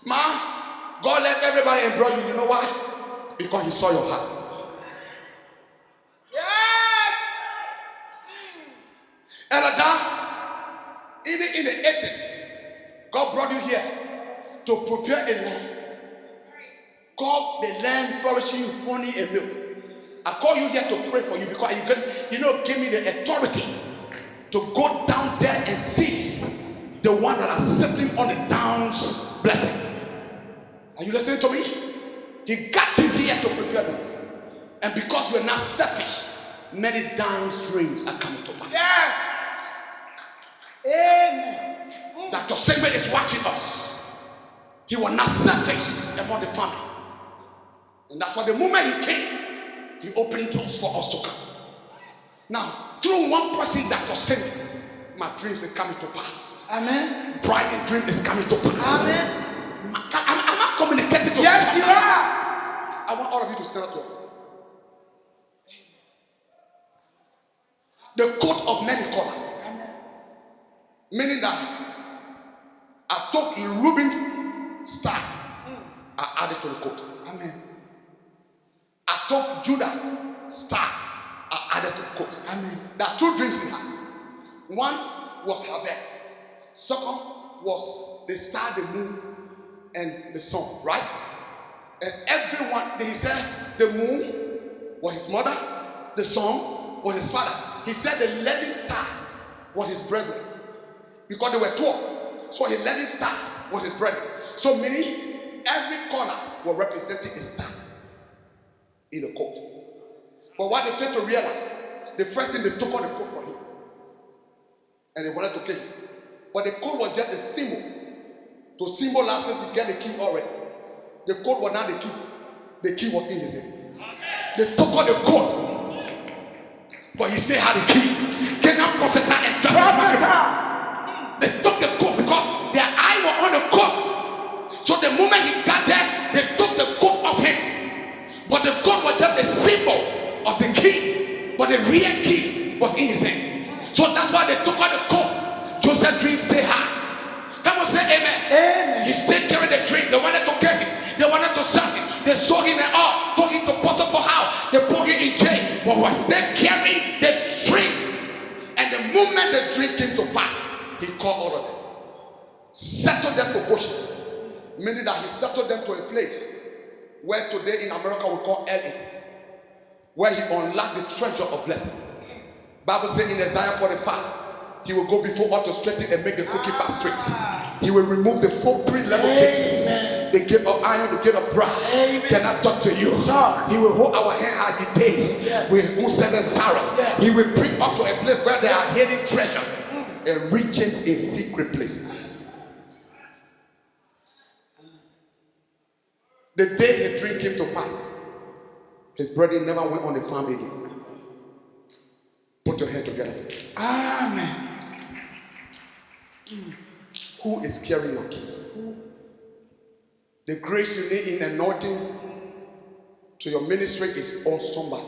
Speaker 1: Ma, God let everybody embrace you. You know why? Because He saw your heart.
Speaker 2: Yes.
Speaker 1: Elada, even in the 80s, God brought you here to prepare a land. God, the land flourishing honey and milk. I call you here to pray for you because give me the authority to go down there and see the one that is sitting on the down's blessing. Are you listening to me? He got you here to prepare the way. And because we're not selfish, many downstreams are coming to pass.
Speaker 2: Yes. Amen.
Speaker 1: Dr. Segment is watching us. He was not selfish among the family. And that's why the moment he came, he opened doors for us to come. Now, through one person, Dr. Segment, my dreams are coming to pass.
Speaker 2: Amen.
Speaker 1: Brian dream is coming to pass.
Speaker 2: Amen.
Speaker 1: Am I communicating to
Speaker 2: Yes, you
Speaker 1: somebody?
Speaker 2: are.
Speaker 1: I want all of you to stand up to it. The coat of many colors. Meaning that I took Reuben star, I added to the coat.
Speaker 2: Amen.
Speaker 1: I took Judah star, I added to the coat.
Speaker 2: Amen.
Speaker 1: There are two dreams he had. One was harvest. Second was the star, the moon, and the sun, right? And everyone, he said the moon was his mother, the sun was his father. He said the 11 stars was his brethren. Because they were 12. So 11 stars was his brethren. So meaning every corner was representing a star in the coat. But what they failed to realize, the first thing they took out the coat for him. And they wanted to kill him. But the coat was just a symbol. To symbolize that you get the key already. The coat was not the key. The key was in his hand. They took out the coat. But he still had the key. Can I prophesy and
Speaker 2: Prophesy.
Speaker 1: They took the coat because their eye was on the coat. So the moment he got there, they took the coat off him. But the coat was just a symbol of the key. But the real key was in his hand. So that's why they took out the coat. Joseph's dream stay high. Come on, say amen.
Speaker 2: Amen.
Speaker 1: He still carried the dream. They wanted to kill him. They wanted to serve him. They saw him and all, took him to Potiphar's house. They put him in jail. But was still carrying the dream. And the moment the dream came to pass, he called all of them. Settled them to Goshen. Meaning that he settled them to a place where today in America we call LA. Where he unlocked the treasure of blessing. Bible says in Isaiah 45, he will go before us to straighten and make the crooked path straight. He will remove the 4 3-level gates. The gate of iron, the gate of brass. Can I talk to you?
Speaker 2: Talk.
Speaker 1: He will hold our hand high day.
Speaker 2: Yes.
Speaker 1: With unsaid and sorrow.
Speaker 2: Yes.
Speaker 1: He will bring us to a place where there are hidden treasure and riches in secret places. The day the dream came to pass, his brother never went on the farm again. Put your hand together.
Speaker 2: Amen.
Speaker 1: Who is carrying your key? The grace you need in anointing to your ministry is on somebody.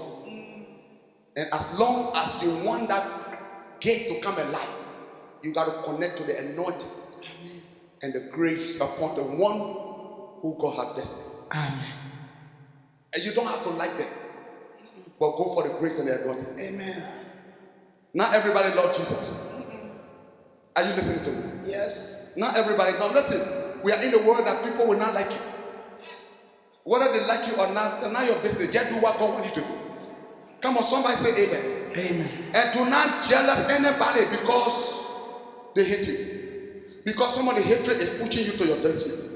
Speaker 1: And as long as you want that gate to come alive, you got to connect to the anointing and the grace upon the one who God has destined.
Speaker 2: Amen.
Speaker 1: And you don't have to like them, but go for the grace and the anointing.
Speaker 2: Amen.
Speaker 1: Not everybody loves Jesus. Are you listening to me?
Speaker 2: Yes.
Speaker 1: Not everybody. Now listen, we are in the world that people will not like you. Whether they like you or not, that's not your business. Just do what God wants you to do. Come on, somebody say amen.
Speaker 2: Amen.
Speaker 1: And do not jealous anybody because they hate you. Because some of the hatred is pushing you to your destiny.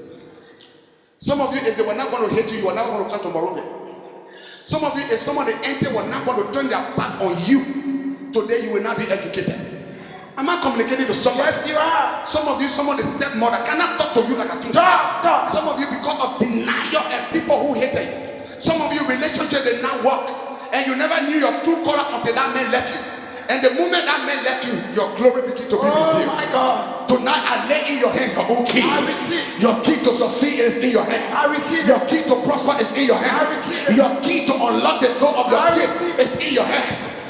Speaker 1: Some of you, if they were not going to hate you, you are not going to come to Monrovia. Some of you, if some of the entity were not going to turn their back on you, today you will not be educated. Am I communicating to someone?
Speaker 2: Yes, you are.
Speaker 1: Some of you, some of the stepmother cannot talk to you like a female.
Speaker 2: Talk.
Speaker 1: Some of you, because of denial and people who hate you. Some of you, relationship did not work. And you never knew your true color until that man left you. And the moment that man left you, your glory began to be revealed.
Speaker 2: Oh my God.
Speaker 1: Tonight I lay in your hands your own key.
Speaker 2: I receive.
Speaker 1: Your key to succeed is in your hands.
Speaker 2: I receive.
Speaker 1: Your key to prosper is in your hands.
Speaker 2: I receive.
Speaker 1: Your key to unlock the door of your
Speaker 2: I
Speaker 1: gift
Speaker 2: receive.
Speaker 1: is in your hands.